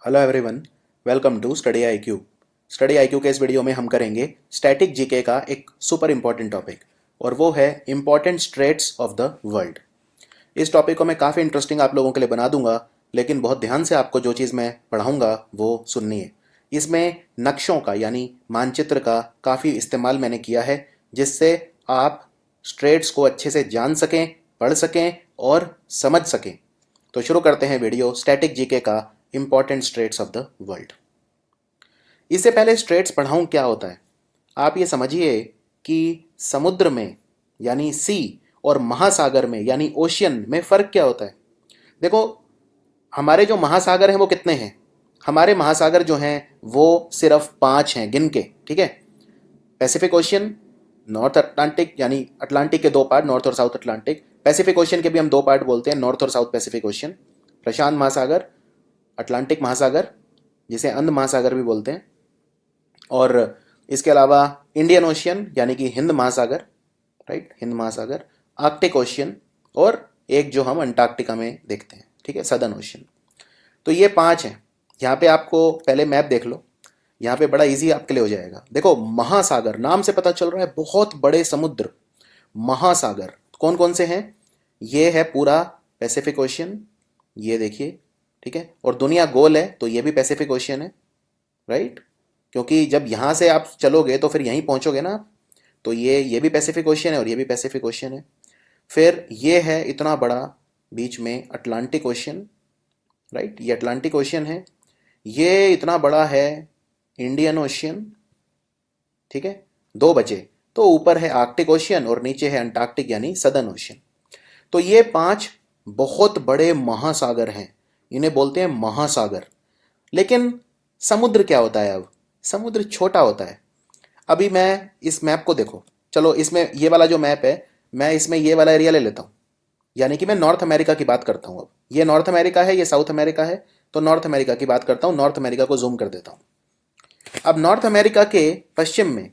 Hello everyone, welcome to study IQ. Study IQ के इस video में हम करेंगे स्टैटिक जीके का एक सुपर इंपॉर्टेंट टॉपिक और वो है important straits of the world. इस टॉपिक को मैं काफ़ी इंटरेस्टिंग आप लोगों के लिए बना दूंगा, लेकिन बहुत ध्यान से आपको जो चीज़ मैं पढ़ाऊंगा वो सुननी है। इसमें नक्शों का यानी मानचित्र का काफ़ी इस्तेमाल मैंने किया है, जिससे आप स्ट्रेट्स को अच्छे से जान सकें, पढ़ सकें और समझ सकें। तो शुरू करते हैं वीडियो स्टैटिक जीके का important straits of the world. इससे पहले स्ट्रेट्स पढ़ाऊं क्या होता है, आप ये समझिए कि समुद्र में यानी सी और महासागर में यानी ओशियन में फ़र्क क्या होता है। देखो, हमारे जो महासागर हैं वो कितने हैं? हमारे महासागर जो हैं वो सिर्फ 5 हैं गिन के, ठीक है। पैसिफिक ओशियन, नॉर्थ अटलांटिक यानी अटलांटिक के 2 पार्ट, नॉर्थ और साउथ अटलांटिक। पैसिफिक ओशियन के भी हम 2 पार्ट बोलते हैं, नॉर्थ और साउथ पैसिफिक ओशियन। प्रशांत महासागर, अटलांटिक महासागर जिसे अंध महासागर भी बोलते हैं, और इसके अलावा इंडियन ओशियन यानी कि हिंद महासागर, राइट, हिंद महासागर, आर्कटिक ओशियन और एक जो हम अंटार्कटिका में देखते हैं, ठीक है, सदर्न ओशियन। तो ये 5 हैं। यहाँ पे आपको पहले मैप देख लो, यहाँ पे बड़ा इजी आपके लिए हो जाएगा। देखो, महासागर नाम से पता चल रहा है बहुत बड़े समुद्र। महासागर कौन कौन से हैं? ये है पूरा पैसिफिक ओशियन, ये देखिए, ठीक है। और दुनिया गोल है तो ये भी पैसिफिक ओशियन है, राइट, क्योंकि जब यहाँ से आप चलोगे तो फिर यहीं पहुँचोगे ना आप। तो ये भी पैसिफिक ओशियन है और ये भी पैसिफिक ओशियन है। फिर ये है इतना बड़ा बीच में अटलांटिक ओशियन, राइट, ये अटलांटिक ओशियन है। ये इतना बड़ा है इंडियन ओशियन, ठीक है, 2 बचे। तो ऊपर है आर्कटिक ओशियन और नीचे है अंटार्कटिक यानी सदर्न ओशियन। तो ये 5 बहुत बड़े महासागर हैं, इन्हें बोलते हैं महासागर। लेकिन समुद्र क्या होता है? अब समुद्र छोटा होता है। अभी मैं इस मैप को देखो, चलो इसमें ये वाला जो मैप है, मैं इसमें ये वाला एरिया ले लेता हूँ, यानी कि मैं नॉर्थ अमेरिका की बात करता हूँ। अब ये नॉर्थ अमेरिका है, ये साउथ अमेरिका है, तो नॉर्थ अमेरिका की बात करता हूँ। नॉर्थ अमेरिका को जूम कर देता हूँ। अब नॉर्थ अमेरिका के पश्चिम में,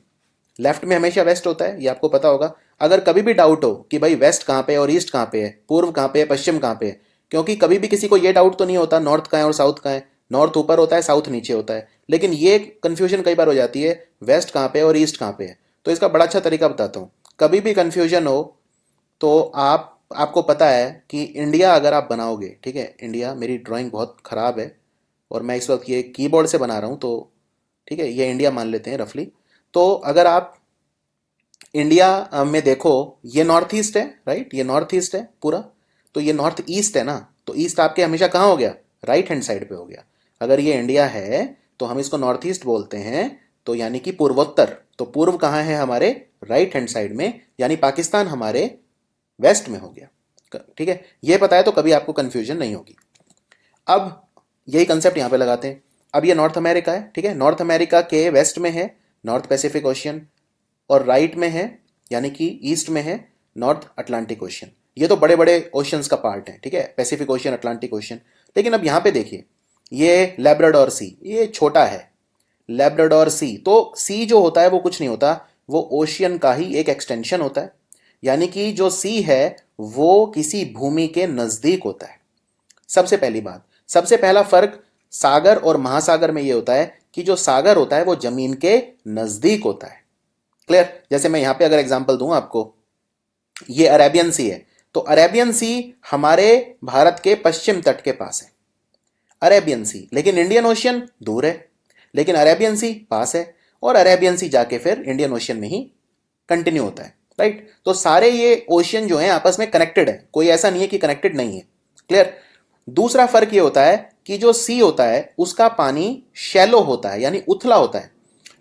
लेफ्ट में हमेशा वेस्ट होता है, ये आपको पता होगा। अगर कभी भी डाउट हो कि भाई वेस्ट कहाँ पे है और ईस्ट कहाँ पे है, पूर्व कहाँ पे है, पश्चिम कहाँ पे है, क्योंकि कभी भी किसी को ये डाउट तो नहीं होता नॉर्थ कहाँ है और साउथ कहाँ है। नॉर्थ ऊपर होता है, साउथ नीचे होता है, लेकिन ये कन्फ्यूजन कई बार हो जाती है वेस्ट कहाँ पे है और ईस्ट कहाँ पे है। तो इसका बड़ा अच्छा तरीका बताता हूँ। कभी भी कन्फ्यूजन हो तो आपको पता है कि इंडिया अगर आप बनाओगे, ठीक है, इंडिया, मेरी ड्राइंग बहुत ख़राब है और मैं इस वक्त ये कीबोर्ड से बना रहा हूँ, तो ठीक है, ये इंडिया मान लेते हैं रफली। तो अगर आप इंडिया में देखो, ये नॉर्थ ईस्ट है, राइट, ये नॉर्थ ईस्ट है पूरा, तो ये नॉर्थ ईस्ट है ना। तो ईस्ट आपके हमेशा कहाँ हो गया? राइट हैंड साइड पे हो गया। अगर ये इंडिया है तो हम इसको नॉर्थ ईस्ट बोलते हैं, तो यानी कि पूर्वोत्तर। तो पूर्व कहाँ है? हमारे राइट हैंड साइड में, यानी पाकिस्तान हमारे वेस्ट में हो गया, ठीक है। ये पता है तो कभी आपको कंफ्यूजन नहीं होगी। अब यही कंसेप्ट यहाँ पे लगाते हैं। अब ये नॉर्थ अमेरिका है, ठीक है, नॉर्थ अमेरिका के वेस्ट में है नॉर्थ पैसिफिक ओशियन और राइट में है यानी कि ईस्ट में है नॉर्थ अटलांटिक ओशियन। ये तो बड़े बड़े ओशियंस का पार्ट है, ठीक है, पैसिफिक ओशियन, अटलांटिक ओशियन। लेकिन अब यहाँ पे देखिए, ये लैब्राडोर सी, ये छोटा है लैब्राडोर सी। तो सी जो होता है वो कुछ नहीं होता, वो ओशियन का ही एक एक्सटेंशन होता है। यानी कि जो सी है वो किसी भूमि के नज़दीक होता है। सबसे पहली बात, सबसे पहला फर्क सागर और महासागर में ये होता है कि जो सागर होता है वो जमीन के नज़दीक होता है। क्लियर? जैसे मैं यहाँ पे अगर एग्जांपल दूं आपको, ये अरेबियन सी है, तो अरेबियन सी हमारे भारत के पश्चिम तट के पास है, अरेबियन सी। लेकिन इंडियन ओशियन दूर है, लेकिन अरेबियन सी पास है, और अरेबियन सी जाके फिर इंडियन ओशियन में ही कंटिन्यू होता है, राइट। तो सारे ये ओशियन जो हैं आपस में कनेक्टेड है, कोई ऐसा नहीं है कि कनेक्टेड नहीं है। क्लियर? दूसरा फर्क ये होता है कि जो सी होता है उसका पानी शैलो होता है यानी उथला होता है,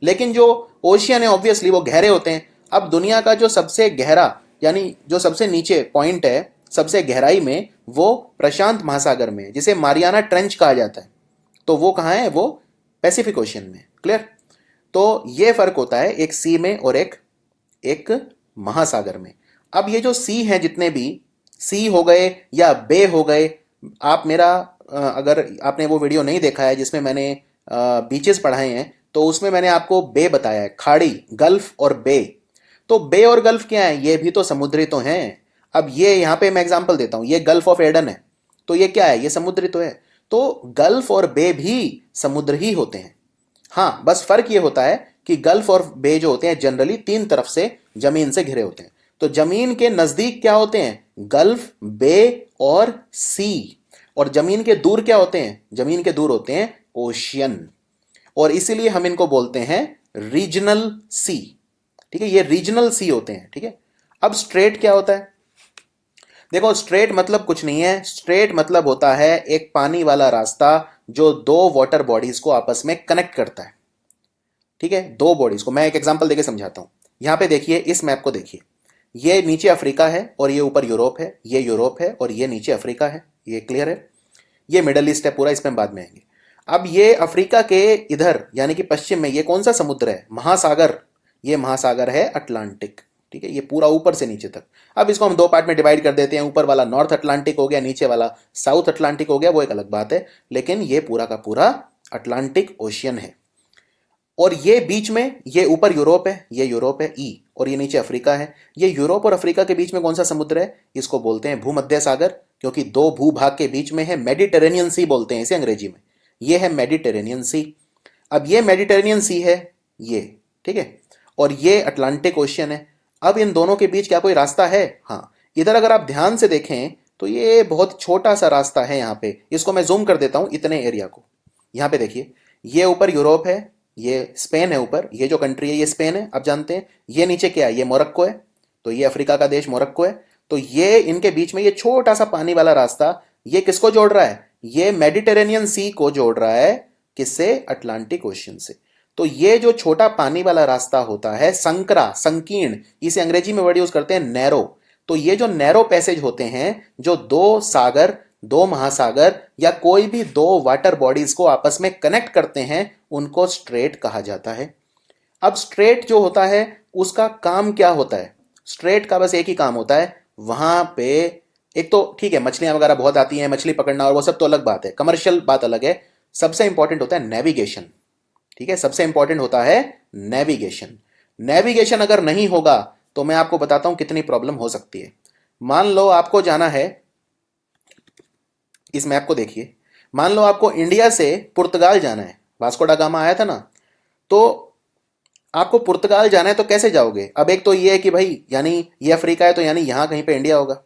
लेकिन जो ओशियन है ऑब्वियसली वो गहरे होते हैं। अब दुनिया का जो सबसे गहरा यानी जो सबसे नीचे पॉइंट है सबसे गहराई में, वो प्रशांत महासागर में है, जिसे मारियाना ट्रेंच कहा जाता है। तो वो कहाँ है? वो पैसिफिक ओशियन में। क्लियर? तो ये फर्क होता है एक सी में और एक महासागर में। अब ये जो सी हैं, जितने भी सी हो गए या बे हो गए, आप मेरा अगर आपने वो वीडियो नहीं देखा है जिसमें मैंने बीचेस पढ़ाए हैं, तो उसमें मैंने आपको बे बताया है, खाड़ी, गल्फ और बे। तो बे और गल्फ क्या है? ये भी तो समुद्री तो हैं। अब ये यहाँ पे मैं एग्जांपल देता हूँ, ये गल्फ ऑफ एडन है, तो ये क्या है? ये समुद्री तो है। तो गल्फ और बे भी समुद्र ही होते हैं। हाँ, बस फर्क ये होता है कि गल्फ और बे जो होते हैं जनरली तीन तरफ से जमीन से घिरे होते हैं। तो जमीन के नजदीक क्या होते हैं? गल्फ, बे और सी। और जमीन के दूर क्या होते हैं? जमीन के दूर होते हैं ओशियन। और इसीलिए हम इनको बोलते हैं रीजनल सी। ठीक है, ये रीजनल सी होते हैं। ठीक है, अब स्ट्रेट क्या होता है? देखो, स्ट्रेट मतलब कुछ नहीं है। स्ट्रेट मतलब होता है एक पानी वाला रास्ता जो दो वाटर बॉडीज को आपस में कनेक्ट करता है। ठीक है, दो बॉडीज को मैं एक एग्जांपल देके समझाता हूं। यहां पे देखिए, इस मैप को देखिए, ये नीचे अफ्रीका है और ये ऊपर यूरोप है, ये यूरोप है और ये नीचे अफ्रीका है। ये क्लियर है? ये मिडल ईस्ट है पूरा, इसमें हम बाद में आएंगे। अब ये अफ्रीका के इधर यानी कि पश्चिम में ये कौन सा समुद्र है? महासागर। ये महासागर है अटलांटिक। ठीक है, ये पूरा ऊपर से नीचे तक। अब इसको हम दो पार्ट में डिवाइड कर देते हैं। ऊपर वाला नॉर्थ अटलांटिक हो गया, नीचे वाला साउथ अटलांटिक हो गया, वो एक अलग बात है, लेकिन ये पूरा का पूरा अटलांटिक ओशियन है। और ये बीच में, ये ऊपर यूरोप है, ये यूरोप है ई, और ये नीचे अफ्रीका है। ये यूरोप और अफ्रीका के बीच में कौन सा समुद्र है? इसको बोलते हैं भूमध्य सागर, क्योंकि दो भूभाग के बीच में है। मेडिटेरेनियन सी बोलते हैं इसे अंग्रेजी में। ये है मेडिटेरेनियन सी। अब ये मेडिटेरेनियन सी है ये, ठीक है, और ये अटलांटिक ओशियन है। अब इन दोनों के बीच क्या कोई रास्ता है? हाँ, इधर अगर आप ध्यान से देखें तो ये बहुत छोटा सा रास्ता है यहाँ पे। इसको मैं जूम कर देता हूं इतने एरिया को। यहाँ पे देखिए, ये ऊपर यूरोप है, ये स्पेन है ऊपर, ये जो कंट्री है ये स्पेन है, आप जानते हैं। ये नीचे क्या है? ये मोरक्को है। तो ये अफ्रीका का देश मोरक्को है। तो ये इनके बीच में ये छोटा सा पानी वाला रास्ता, ये किसको जोड़ रहा है? ये मेडिटेरेनियन सी को जोड़ रहा है। किससे? अटलांटिक ओशियन से। तो ये जो छोटा पानी वाला रास्ता होता है, संकरा, संकीर्ण, इसे अंग्रेजी में वर्ड यूज करते हैं नैरो। तो ये जो नैरो पैसेज होते हैं, जो दो सागर, दो महासागर या कोई भी दो वाटर बॉडीज को आपस में कनेक्ट करते हैं, उनको स्ट्रेट कहा जाता है। अब स्ट्रेट जो होता है उसका काम क्या होता है? स्ट्रेट का बस एक ही काम होता है, वहां पे एक तो ठीक है मछलियां वगैरह बहुत आती हैं, मछली पकड़ना और वो सब तो अलग बात है, कमर्शियल बात अलग है। सबसे इंपॉर्टेंट होता है नेविगेशन। ठीक है, सबसे इंपॉर्टेंट होता है नेविगेशन। नेविगेशन अगर नहीं होगा तो मैं आपको बताता हूं कितनी प्रॉब्लम हो सकती है। मान लो आपको जाना है, इस मैप को देखिए, मान लो आपको इंडिया से पुर्तगाल जाना है, वास्को डा गामा आया था ना, तो आपको पुर्तगाल जाना है तो कैसे जाओगे? अब एक तो ये है कि भाई यानी ये अफ्रीका है तो यानी यहां कहीं पे इंडिया होगा।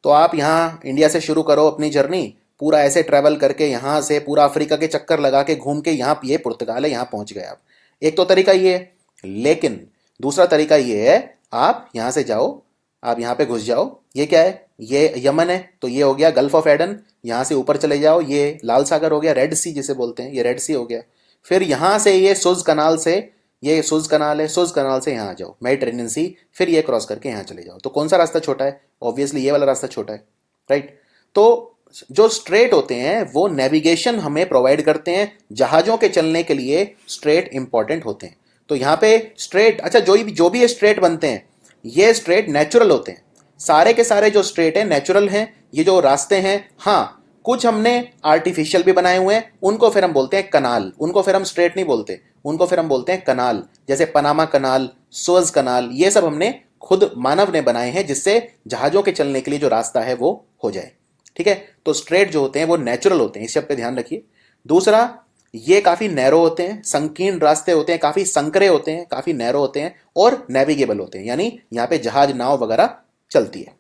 तो आप यहां इंडिया से शुरू करो अपनी जर्नी, पूरा ऐसे ट्रैवल करके यहां से पूरा अफ्रीका के चक्कर लगा के घूम के यहां ये पुर्तगाल है, यहां पहुंच गए आप। एक तो तरीका ये है। लेकिन दूसरा तरीका ये है, आप यहां से जाओ, आप यहां पे घुस जाओ। ये क्या है? ये यमन है, तो ये हो गया गल्फ ऑफ एडन। यहां से ऊपर चले जाओ, ये लाल सागर हो गया, रेड सी जिसे बोलते हैं, ये रेड सी हो गया। फिर यहां से ये सुज कनाल से, ये सुज कनाल है, सुज कनाल से यहां आ जाओ मेडिटेरेनियन सी, फिर ये क्रॉस करके यहां चले जाओ। तो कौन सा रास्ता छोटा है? ऑब्वियसली ये वाला रास्ता छोटा है, राइट। तो जो स्ट्रेट होते हैं वो नेविगेशन हमें प्रोवाइड करते हैं। जहाजों के चलने के लिए स्ट्रेट इंपॉर्टेंट होते हैं। तो यहां पे स्ट्रेट, अच्छा जो भी स्ट्रेट बनते हैं ये स्ट्रेट नेचुरल होते हैं। सारे के सारे जो स्ट्रेट हैं नेचुरल हैं, ये जो रास्ते हैं। हाँ, कुछ हमने आर्टिफिशियल भी बनाए हुए हैं, उनको फिर हम बोलते हैं कनाल। उनको फिर हम स्ट्रेट नहीं बोलते, उनको फिर हम बोलते हैं कनाल। जैसे पनामा कनाल, सुएज कनाल, ये सब हमने खुद मानव ने बनाए हैं जिससे जहाजों के चलने के लिए जो रास्ता है वो हो जाए। ठीक है, तो स्ट्रेट जो होते हैं वो नेचुरल होते हैं, इस शब्द पे ध्यान रखिए। दूसरा, ये काफी नैरो होते हैं, संकीर्ण रास्ते होते हैं, काफी संकरे होते हैं, काफी नैरो होते हैं और नेविगेबल होते हैं, यानी यहां पे जहाज, नाव वगैरह चलती है।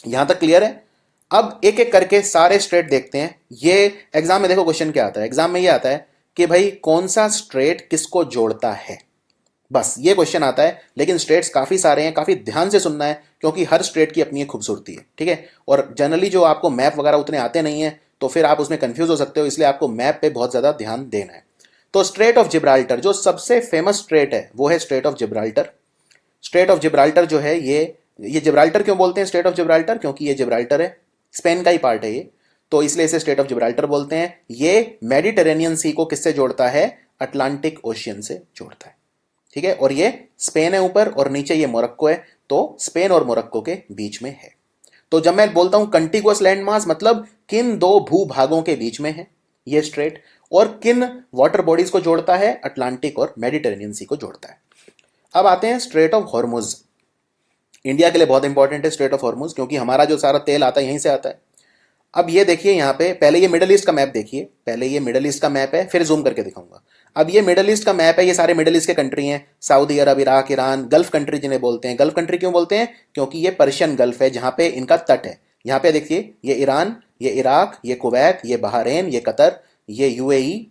यहां तक क्लियर है? अब एक एक करके सारे स्ट्रेट देखते हैं। ये एग्जाम में देखो क्वेश्चन क्या आता है, एग्जाम में ये आता है कि भाई कौन सा स्ट्रेट किसको जोड़ता है, बस ये क्वेश्चन आता है। लेकिन स्ट्रेट्स काफी सारे हैं, काफी ध्यान से सुनना है क्योंकि हर स्ट्रेट की अपनी एक खूबसूरती है। ठीक है, और जनरली जो आपको मैप वगैरह उतने आते नहीं है तो फिर आप उसमें कंफ्यूज हो सकते हो, इसलिए आपको मैप पे बहुत ज्यादा ध्यान देना है। तो स्ट्रेट ऑफ जिब्राल्टर जो सबसे फेमस स्ट्रेट है वो है straight of Gibraltar. Straight of Gibraltar जो है ये जिब्राल्टर क्यों बोलते हैं स्ट्रेट ऑफ जिब्राल्टर? क्योंकि ये जिब्राल्टर है, स्पेन का ही पार्ट है ये, तो इसलिए इसे स्ट्रेट ऑफ जिब्राल्टर बोलते हैं। ये मेडिटेरेनियन सी को किससे जोड़ता है? अटलांटिक ओशियन से जोड़ता है। ठीक है, और ये स्पेन है ऊपर और नीचे ये मोरक्को है, तो स्पेन और मोरक्को के बीच में है। तो जब मैं बोलता हूं कंटिगुअस लैंड मास, मतलब किन दो भूभागों के बीच में है ये स्ट्रेट, और किन वाटर बॉडीज को जोड़ता है? अटलांटिक और मेडिटेरेनियन सी को जोड़ता है। अब आते हैं स्ट्रेट ऑफ हॉर्मुज। इंडिया के लिए बहुत इंपॉर्टेंट है स्ट्रेट ऑफ हॉर्मुज, क्योंकि हमारा जो सारा तेल आता है यहीं से आता है। अब ये देखिए यहाँ पे, पहले ये मिडल ईस्ट का मैप देखिए, पहले ये मिडल ईस्ट का मैप है, फिर जूम करके दिखाऊंगा। अब ये मिडल ईस्ट का मैप है, ये सारे मिडल ईस्ट के कंट्री हैं, सऊदी अरब, इराक, ईरान, गल्फ कंट्री जिन्हें बोलते हैं। गल्फ कंट्री क्यों बोलते हैं? क्योंकि ये पर्शियन गल्फ है जहाँ पे इनका तट है। यहाँ पे देखिए, ये ईरान, ये इराक, ये कुवैत, ये बहरीन, ये कतर, ये यूएई।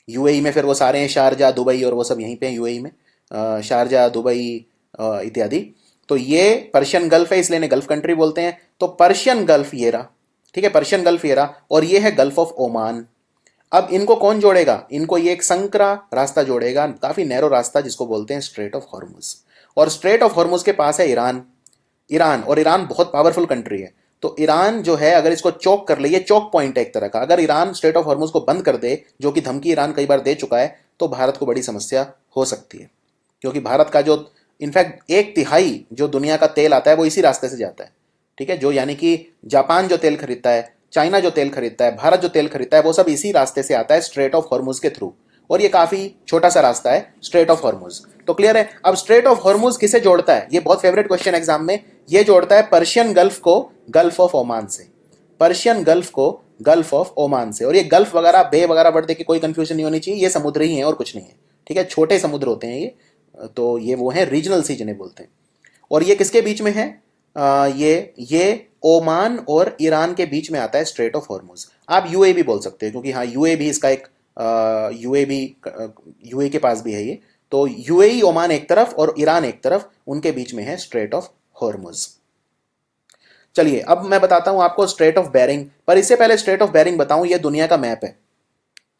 यूएई में फिर वो सारे हैं, शारजा, दुबई और वो सब यहीं पे हैं यूएई में, शारजा, दुबई इत्यादि। तो ये पर्शियन गल्फ है, इसलिए इन्हें गल्फ कंट्री बोलते हैं। तो पर्शियन गल्फ ये रहा, ठीक है, पर्शियन गल्फ ये रहा, और ये है गल्फ ऑफ ओमान। अब इनको कौन जोड़ेगा? इनको ये एक संकरा रास्ता जोड़ेगा, काफी नैरो रास्ता, जिसको बोलते हैं स्ट्रेट ऑफ हॉर्मुज। और स्ट्रेट ऑफ हॉर्मुज के पास है ईरान। ईरान, और ईरान बहुत पावरफुल कंट्री है। तो ईरान जो है, अगर इसको चौक कर ले, ये चौक पॉइंट है एक तरह का, अगर ईरान स्ट्रेट ऑफ हॉर्मुज को बंद कर दे, जो कि धमकी ईरान कई बार दे चुका है, तो भारत को बड़ी समस्या हो सकती है। क्योंकि भारत का जो इनफैक्ट 1/3 जो दुनिया का तेल आता है वो इसी रास्ते से जाता है, ठीक है। जो यानी कि जापान जो तेल खरीदता है, चाइना जो तेल खरीदता है, भारत जो तेल खरीदता है, वो सब इसी रास्ते से आता है, स्ट्रेट ऑफ हॉर्मुज के थ्रू। और ये काफी छोटा सा रास्ता है स्ट्रेट ऑफ हॉर्मुज। तो क्लियर है? अब स्ट्रेट ऑफ हॉर्मुज किसे जोड़ता है? ये बहुत फेवरेट क्वेश्चन एग्जाम में। ये जोड़ता है पर्शियन गल्फ को गल्फ ऑफ ओमान से, पर्शियन गल्फ को गल्फ ऑफ ओमान से। और ये गल्फ वगैरह, बे वगैरह वर्ड देखिए, कोई कंफ्यूजन नहीं होनी चाहिए, ये समुद्र ही है और कुछ नहीं है, ठीक है। छोटे समुद्र होते हैं ये, तो ये वो है रीजनल सी जिन्हें बोलते हैं। और ये किसके बीच में है? ये ओमान और ईरान के बीच में आता है स्ट्रेट ऑफ हॉर्मुज। आप यूए भी बोल सकते हैं, क्योंकि हाँ, यूए भी इसका एक यूए के पास भी है ये। तो यूएई, ओमान एक तरफ और ईरान एक तरफ, उनके बीच में है स्ट्रेट ऑफ हॉर्मुज। चलिए अब मैं बताता हूं आपको स्ट्रेट ऑफ बेरिंग। पर इससे पहले स्ट्रेट ऑफ बेरिंग बताऊं, ये दुनिया का मैप है,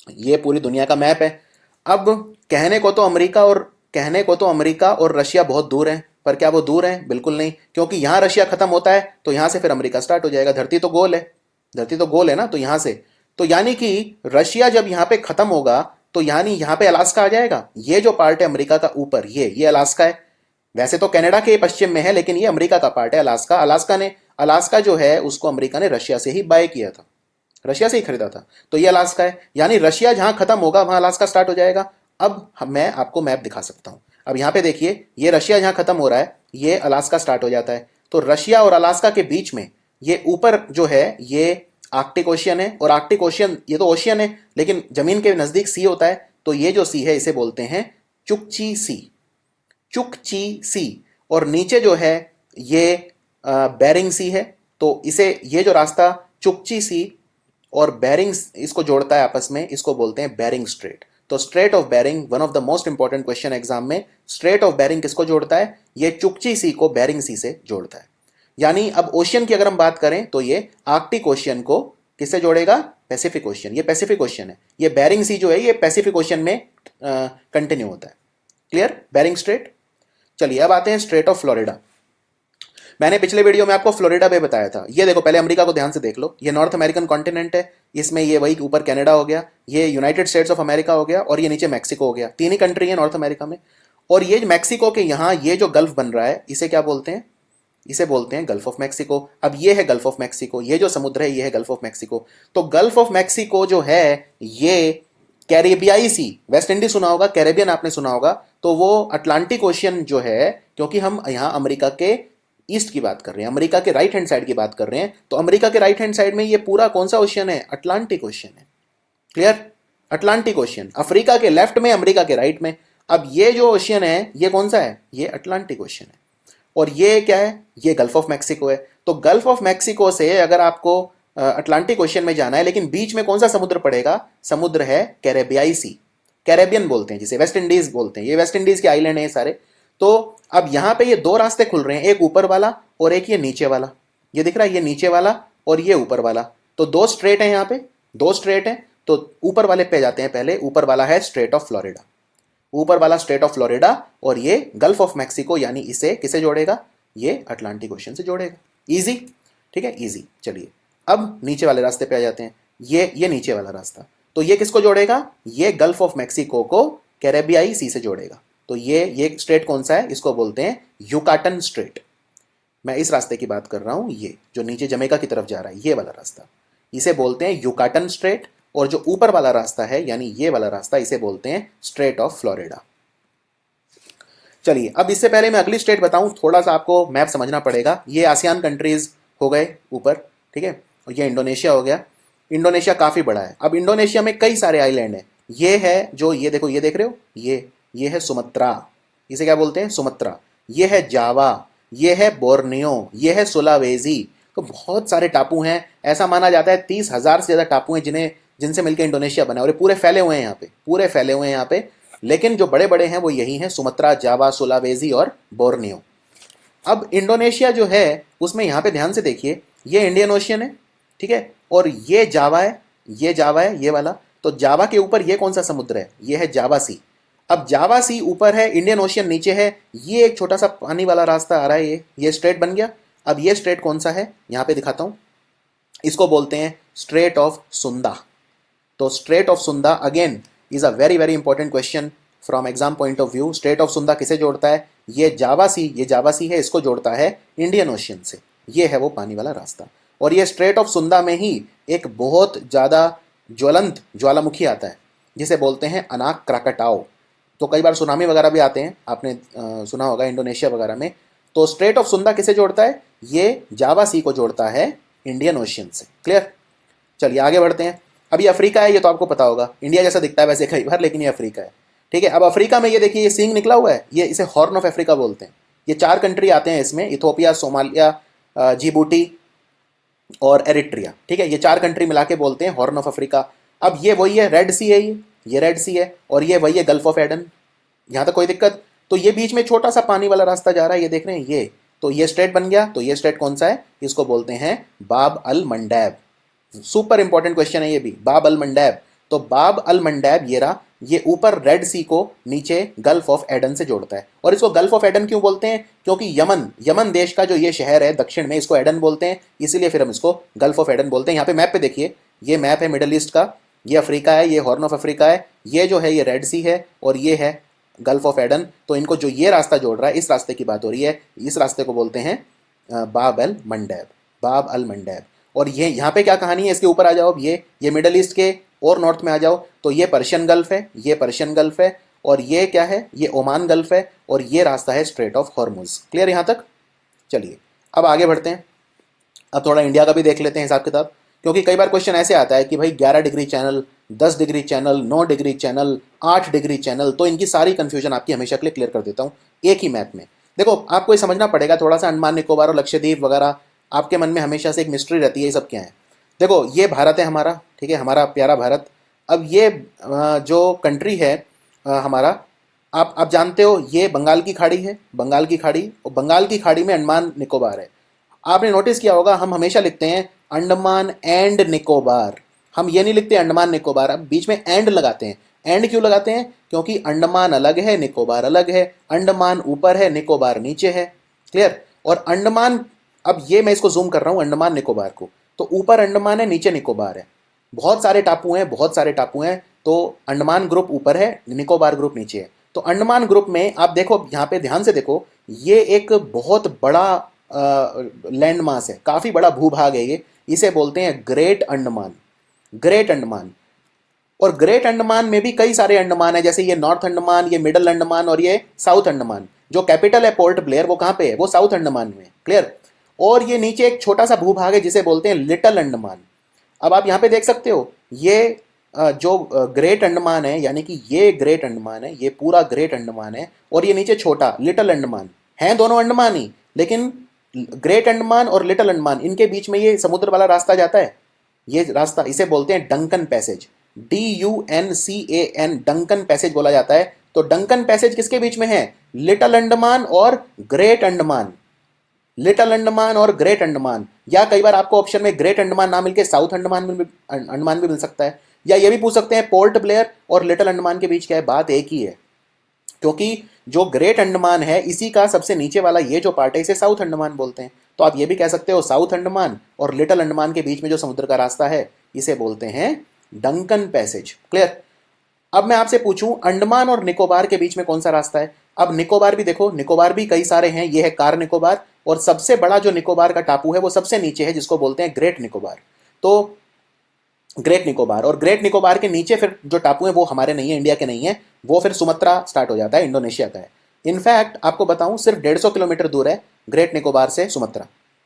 ये पूरी दुनिया का मैप है। अब कहने को तो अमेरिका और रशिया बहुत दूर हैं, पर क्या वो दूर हैं? बिल्कुल नहीं, क्योंकि यहां रशिया खत्म होता है तो यहां से फिर अमेरिका स्टार्ट हो जाएगा। धरती तो गोल है, धरती तो गोल है ना, तो यहां से, तो यानी कि रशिया जब यहां पे खत्म होगा तो यानी यहां पे अलास्का आ जाएगा। ये जो पार्ट है अमेरिका का ऊपर, ये अलास्का है। वैसे तो कनाडा के पश्चिम में है, लेकिन ये अमेरिका का पार्ट है, अलास्का। अलास्का जो है उसको अमेरिका ने रशिया से ही बाय किया था, रशिया से ही खरीदा था। तो ये अलास्का है, यानी रशिया जहां खत्म होगा वहां अलास्का स्टार्ट हो जाएगा। अब मैं आपको मैप दिखा सकता हूं। अब यहां पे देखिए, ये रशिया जहां खत्म हो रहा है, ये अलास्का स्टार्ट हो जाता है। तो रशिया और अलास्का के बीच में ये ऊपर जो है, ये आर्कटिक ओशियन है। और आर्कटिक ओशियन, ये तो ओशियन है, लेकिन जमीन के नजदीक सी होता है। तो ये जो सी है, इसे बोलते हैं चुकची सी, चुकची सी। और नीचे जो है ये बेरिंग सी है। तो इसे, ये जो रास्ता चुकची सी और बेरिंग इसको जोड़ता है आपस में, इसको बोलते हैं बेरिंग स्ट्रेट। तो strait of Bering, one of the most important question exam में, स्ट्रेट ऑफ बेरिंग किसको जोड़ता है? ये चुकची सी को बेरिंग सी से जोड़ता है। यानी अब ओशियन की अगर हम बात करें तो ये आर्कटिक ओशियन को किससे जोड़ेगा? Pacific ocean. ये पैसिफिक ओशियन है, ये बेरिंग सी जो है ये पैसिफिक ओशियन में कंटिन्यू होता है। क्लियर? Bering strait. चलिए अब आते हैं स्ट्रेट ऑफ फ्लोरिडा। मैंने पिछले वीडियो में आपको फ्लोरिडा बे बताया था। ये देखो, पहले अमेरिका को ध्यान से देख लो, ये नॉर्थ अमेरिकन कॉन्टिनेंट है, इसमें ये वही ऊपर कनाडा हो गया, ये यूनाइटेड स्टेट्स ऑफ अमेरिका हो गया, और ये नीचे मैक्सिको हो गया। तीन ही कंट्री है नॉर्थ अमेरिका में। और ये मैक्सिको के यहाँ ये जो गल्फ बन रहा है, इसे क्या बोलते हैं? इसे बोलते हैं गल्फ ऑफ मैक्सिको। अब ये है गल्फ ऑफ मैक्सिको, ये जो समुद्र है ये है गल्फ ऑफ मैक्सिको। तो गल्फ ऑफ मैक्सिको जो है ये कैरेबियाई सी, वेस्ट इंडीज सुना होगा, कैरेबियन आपने सुना होगा, तो वो अटलांटिक ओशियन जो है, क्योंकि हम यहाँ अमेरिका के ईस्ट की बात कर रहे हैं, अमेरिका के राइट हैंड साइड की बात कर रहे हैं, तो अमेरिका के राइट हैंड साइड में ये पूरा कौन सा ओशियन है? अटलांटिक ओशियन है। क्लियर? अटलांटिक ओशियन, अफ्रीका के लेफ्ट में, अमेरिका के राइट में। अब ये जो ओशियन है ये कौन सा है? ये अटलांटिक ओशियन है। और ये क्या है? ये गल्फ ऑफ मैक्सिको है। तो गल्फ ऑफ मैक्सिको से अगर आपको अटलांटिक ओशियन में जाना है, लेकिन बीच में कौन सा समुद्र पड़ेगा? समुद्र है कैरेबियाई सी, कैरेबियन बोलते हैं जिसे, वेस्ट इंडीज बोलते हैं। ये वेस्ट इंडीज के आइलैंड है ये सारे। तो अब यहां पे ये दो रास्ते खुल रहे हैं, एक ऊपर वाला और एक ये नीचे वाला। ये दिख रहा है, ये नीचे वाला और ये ऊपर वाला। तो दो स्ट्रेट हैं यहाँ पे, दो स्ट्रेट हैं। तो ऊपर वाले पे जाते हैं पहले। ऊपर वाला है स्ट्रेट ऑफ फ्लोरिडा, ऊपर वाला स्ट्रेट ऑफ फ्लोरिडा, और ये गल्फ ऑफ मैक्सिको, यानी इसे किसे जोड़ेगा? ये अटलांटिक ओशन से जोड़ेगा। इजी, ठीक है, इजी। चलिए अब नीचे वाले रास्ते पे आ जाते हैं। ये नीचे वाला रास्ता, तो ये किसको जोड़ेगा? ये गल्फ ऑफ मैक्सिको को कैरेबियाई सी से जोड़ेगा। तो ये स्ट्रेट कौन सा है? इसको बोलते हैं युकाटन स्ट्रेट। मैं इस रास्ते की बात कर रहा हूं, ये जो नीचे जमैका की तरफ जा रहा है, ये वाला रास्ता, इसे बोलते हैं युकाटन स्ट्रेट। और जो ऊपर वाला रास्ता है, यानी ये वाला रास्ता, इसे बोलते हैं स्ट्रेट ऑफ फ्लोरिडा। चलिए अब इससे पहले मैं अगली स्टेट बताऊं, थोड़ा सा आपको मैप समझना पड़ेगा। ये आसियान कंट्रीज हो गए ऊपर, ठीक है। ये इंडोनेशिया हो गया। इंडोनेशिया काफ़ी बड़ा है। अब इंडोनेशिया में कई सारे आइलैंड हैं। ये है जो, ये देखो, ये देख रहे हो, ये है सुमत्रा, इसे क्या बोलते हैं, सुमत्रा। ये है जावा, ये है बोर्नियो, ये है सुलावेजी। तो बहुत सारे टापू हैं। ऐसा माना जाता है 30,000 से ज़्यादा टापू हैं जिन्हें, जिनसे मिलकर इंडोनेशिया बना है, और ये पूरे फैले हुए हैं यहाँ पे, पूरे फैले हुए हैं यहाँ पे। लेकिन जो बड़े बड़े हैं वो यही हैं, सुमत्रा, जावा, सुलावेजी और बोर्नियो। अब इंडोनेशिया जो है उसमें यहाँ पे ध्यान से देखिए, ये इंडियन ओशियन है, ठीक है, और ये जावा है, ये जावा है, ये वाला। तो जावा के ऊपर ये कौन सा समुद्र है, ये है जावा सी। अब जावा सी ऊपर है, इंडियन ओशियन नीचे है, ये एक छोटा सा पानी वाला रास्ता आ रहा है, ये स्ट्रेट बन गया। अब ये स्ट्रेट कौन सा है, यहाँ पे दिखाता हूँ, इसको बोलते हैं स्ट्रेट ऑफ सुंदा। तो strait of Sunda again is a very very important question from exam point of view. Straight of Sunda किसे जोड़ता है, ये जावा सी है, इसको जोड़ता है इंडियन ओशियन से। ये है वो पानी वाला रास्ता। और ये स्ट्रेट ऑफ सुंदा में ही एक बहुत ज़्यादा ज्वलंत ज्वालामुखी आता है जिसे बोलते हैं अनाक क्राकाटाओ। तो कई बार सुनामी वगैरह भी आते हैं, आपने सुना होगा इंडोनेशिया वगैरह में। तो स्ट्रेट ऑफ सुंदा किसे जोड़ता है, ये जावा सी को जोड़ता है इंडियन ओशियन से। क्लियर, चलिए आगे बढ़ते हैं। अब ये अफ्रीका है, ये तो आपको पता होगा, इंडिया जैसा दिखता है वैसे कई बार, लेकिन ये अफ्रीका है, ठीक है। अब अफ्रीका में ये देखिए, ये सींग निकला हुआ है, ये इसे हॉर्न ऑफ अफ्रीका बोलते हैं। ये 4 कंट्री आते हैं इसमें, इथोपिया, सोमालिया, जिबूटी और एरिट्रिया, ठीक है। ये 4 कंट्री मिला के बोलते हैं हॉर्न ऑफ अफ्रीका। अब ये वही है, रेड सी है, ये रेड सी है, और ये वही है गल्फ ऑफ एडन। यहाँ तक कोई दिक्कत? तो ये बीच में छोटा सा पानी वाला रास्ता जा रहा है, ये देख रहे हैं, ये तो ये स्ट्रेट बन गया। तो ये स्ट्रेट कौन सा है, इसको बोलते हैं बाब अल मंडैब। सुपर इंपॉर्टेंट क्वेश्चन है ये भी, बाब अल मंडैब। तो बाब अल मंडैब ये रहा, ये ऊपर रेड सी को नीचे गल्फ ऑफ एडन से जोड़ता है। और इसको गल्फ ऑफ एडन क्यों बोलते हैं, क्योंकि यमन देश का जो ये शहर है दक्षिण में, इसको एडन बोलते हैं, इसीलिए फिर हम इसको गल्फ ऑफ एडन बोलते हैं। यहाँ पे मैप पे देखिए, ये मैप है मिडल ईस्ट का, ये अफ्रीका है, ये हॉर्न ऑफ अफ्रीका है, ये जो है ये रेड सी है, और ये है गल्फ ऑफ एडन। तो इनको जो ये रास्ता जोड़ रहा है, इस रास्ते की बात हो रही है, इस रास्ते को बोलते हैं बाब अल मंडैब, बाब अल मंडैब। और ये यहाँ पे क्या कहानी है, इसके ऊपर आ जाओ, ये मिडल ईस्ट के और नॉर्थ में आ जाओ, तो ये पर्शियन गल्फ है, ये पर्शियन गल्फ है, और ये क्या है, ये ओमान गल्फ है, और ये रास्ता है स्ट्रेट ऑफ हॉर्मुज। क्लियर यहाँ तक? चलिए अब आगे बढ़ते हैं। अब थोड़ा इंडिया का भी देख लेते हैं हिसाब किताब, क्योंकि कई बार क्वेश्चन ऐसे आता है कि भाई 11 degree channel, 10 degree channel, 9 degree channel, 8 degree channel. तो इनकी सारी कंफ्यूजन आपकी हमेशा के लिए क्लियर कर देता हूँ एक ही मैप में। देखो आपको ये समझना पड़ेगा थोड़ा सा, अंडमान निकोबार और लक्षद्वीप वगैरह आपके मन में हमेशा से एक मिस्ट्री रहती है, ये सब क्या है। देखो ये भारत है हमारा, ठीक है, हमारा प्यारा भारत। अब ये जो कंट्री है हमारा, आप जानते हो ये बंगाल की खाड़ी है, बंगाल की खाड़ी, और बंगाल की खाड़ी में अंडमान निकोबार है। आपने नोटिस किया होगा हम हमेशा लिखते हैं अंडमान एंड निकोबार, हम ये नहीं लिखते अंडमान निकोबार, अब बीच में एंड लगाते हैं। एंड क्यों लगाते हैं, क्योंकि अंडमान अलग है, निकोबार अलग है, अंडमान ऊपर है, निकोबार नीचे है। क्लियर? और अंडमान, अब ये मैं इसको जूम कर रहा हूँ अंडमान निकोबार को, तो ऊपर अंडमान है, नीचे निकोबार है, बहुत सारे टापू हैं, बहुत सारे टापू हैं। तो अंडमान ग्रुप ऊपर है, निकोबार ग्रुप नीचे है। तो अंडमान ग्रुप में आप देखो, यहाँ पे ध्यान से देखो, ये एक बहुत बड़ा लैंड मास है, काफ़ी बड़ा भूभाग है ये, इसे बोलते हैं ग्रेट अंडमान, ग्रेट अंडमान। और ग्रेट अंडमान में भी कई सारे अंडमान है, जैसे ये नॉर्थ अंडमान, ये मिडल अंडमान और ये साउथ अंडमान। जो कैपिटल है पोर्ट ब्लेयर वो कहाँ पे है, वो साउथ अंडमान में। क्लियर? और ये नीचे एक छोटा सा भूभाग है जिसे बोलते हैं लिटिल अंडमान। अब आप यहाँ पे देख सकते हो, ये जो ग्रेट अंडमान है, यानी कि ये ग्रेट अंडमान है, ये पूरा ग्रेट अंडमान है, और ये नीचे छोटा लिटिल अंडमान है, दोनों अंडमान ही, लेकिन ग्रेट अंडमान और लिटिल अंडमान इनके बीच में ये समुद्र वाला रास्ता जाता है। ये रास्ता, इसे बोलते हैं Duncan passage, DUNCAN, Duncan passage बोला जाता है। तो डंकन पैसेज किसके बीच में है, लिटिल अंडमान और ग्रेट अंडमान, लिटिल अंडमान और ग्रेट अंडमान। या कई बार आपको ऑप्शन में ग्रेट अंडमान ना मिलके साउथ अंडमान भी मिल सकता है। या ये भी पूछ सकते हैं पोर्ट ब्लेयर और लिटिल अंडमान के बीच क्या है, बात एक ही है, क्योंकि जो ग्रेट अंडमान है इसी का सबसे नीचे वाला ये जो पार्ट है इसे साउथ अंडमान बोलते हैं। तो आप ये भी कह सकते हो साउथ अंडमान और लिटिल अंडमान के बीच में जो समुद्र का रास्ता है इसे बोलते हैं डंकन पैसेज। क्लियर? अब मैं आपसे पूछूं अंडमान और निकोबार के बीच में कौन सा रास्ता है। अब निकोबार भी देखो, निकोबार भी कई सारे हैं, ये है कार निकोबार, और सबसे बड़ा जो निकोबार का टापू है वो सबसे नीचे है, जिसको बोलते हैं ग्रेट निकोबार। तो ग्रेट निकोबार, और ग्रेट निकोबार के नीचे फिर जो टापू है वो हमारे नहीं है, इंडिया के नहीं है, वो फिर सुमत्रा स्टार्ट हो जाता है, इंडोनेशिया का है। इनफैक्ट आपको बताऊं सिर्फ 150 किलोमीटर दूर है ग्रेट निकोबार से सुमत्रा,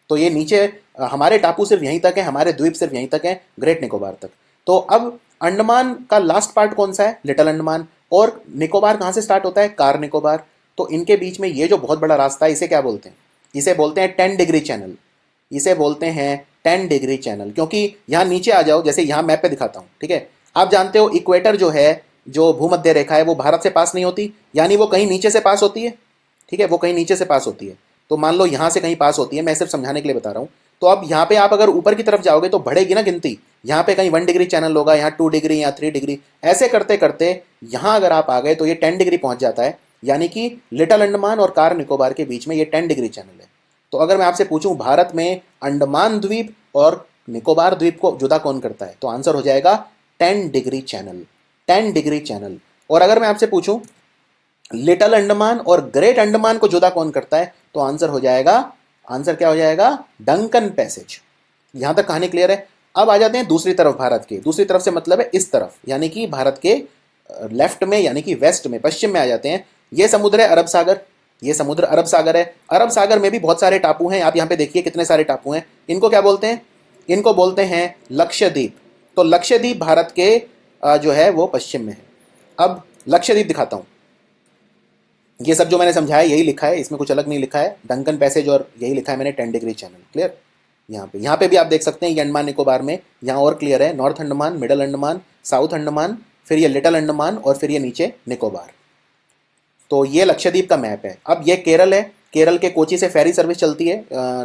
तो ये नीचे हमारे टापू सिर्फ यहीं तक है, हमारे द्वीप सिर्फ यहीं तक है, ग्रेट निकोबार तक। तो अब अंडमान का लास्ट पार्ट कौन सा है? लिटिल अंडमान। और निकोबार कहाँ से स्टार्ट होता है? कार निकोबार। तो इनके बीच में ये जो बहुत बड़ा रास्ता है, इसे क्या बोलते हैं? इसे बोलते हैं 10 डिग्री चैनल। इसे बोलते हैं 10 डिग्री चैनल, क्योंकि यहाँ नीचे आ जाओ, जैसे यहाँ मैप पे दिखाता हूँ, ठीक है। आप जानते हो इक्वेटर जो है, जो भूमध्य रेखा है, वो भारत से पास नहीं होती, यानी वो कहीं नीचे से पास होती है, ठीक है, वो कहीं नीचे से पास होती है। तो मान लो यहाँ से कहीं पास होती है, मैं सिर्फ समझाने के लिए बता रहा हूँ। तो अब यहाँ पे आप अगर ऊपर की तरफ जाओगे तो बढ़ेगी ना गिनती, यहाँ पे कहीं 1 डिग्री चैनल होगा, यहाँ 2 डिग्री, यहाँ 3 डिग्री, ऐसे करते करते यहाँ अगर आप आ गए तो ये 10 डिग्री पहुंच जाता है, यानी कि लिटिल अंडमान और कार निकोबार के बीच में ये 10 डिग्री चैनल है। तो अगर मैं आपसे पूछूं भारत में अंडमान द्वीप और निकोबार द्वीप को जुदा कौन करता है, तो आंसर हो जाएगा 10 डिग्री चैनल। 10 degree channel. और अगर मैं आपसे पूछूं लिटिल अंडमान और ग्रेट अंडमान को जुदा कौन करता है, तो आंसर हो जाएगा, आंसर क्या हो जाएगा? Duncan passage. यहां तक कहानी क्लियर है। अब आ जाते हैं दूसरी तरफ, भारत के दूसरी तरफ से मतलब है इस तरफ, यानी कि भारत के लेफ्ट में, यानी कि वेस्ट में, पश्चिम में आ जाते हैं। ये समुद्र है अरब सागर, ये समुद्र अरब सागर है। अरब सागर में भी बहुत सारे टापू हैं, आप यहाँ पे देखिए कितने सारे टापू हैं। इनको क्या बोलते हैं? इनको बोलते हैं लक्षद्वीप। तो लक्षद्वीप भारत के जो है वो पश्चिम में है। अब लक्षद्वीप दिखाता हूँ। ये सब जो मैंने समझाया यही लिखा है, इसमें कुछ अलग नहीं लिखा है, डंकन पैसेज और यही लिखा है मैंने 10 डिग्री चैनल। क्लियर? यहाँ पे भी आप देख सकते हैं, ये अंडमान निकोबार में यहाँ और क्लियर है, north Andaman, middle Andaman, south Andaman, फिर ये लिटिल अंडमान और फिर ये नीचे निकोबार। तो ये लक्षद्वीप का मैप है। अब ये केरल है, केरल के कोची से फेरी सर्विस चलती है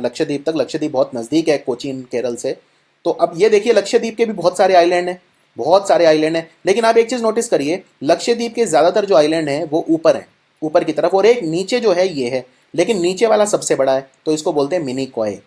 लक्षद्वीप तक। लक्षद्वीप बहुत नज़दीक है कोचीन केरल से। तो अब ये देखिए लक्षद्वीप के भी बहुत सारे आइलैंड हैं, बहुत सारे आइलैंड हैं। लेकिन आप एक चीज़ नोटिस करिए, लक्षद्वीप के ज़्यादातर जो आइलैंड हैं वो ऊपर हैं, ऊपर की तरफ, और एक नीचे जो है ये है, लेकिन नीचे वाला सबसे बड़ा है, तो इसको बोलते हैं मिनिकॉय।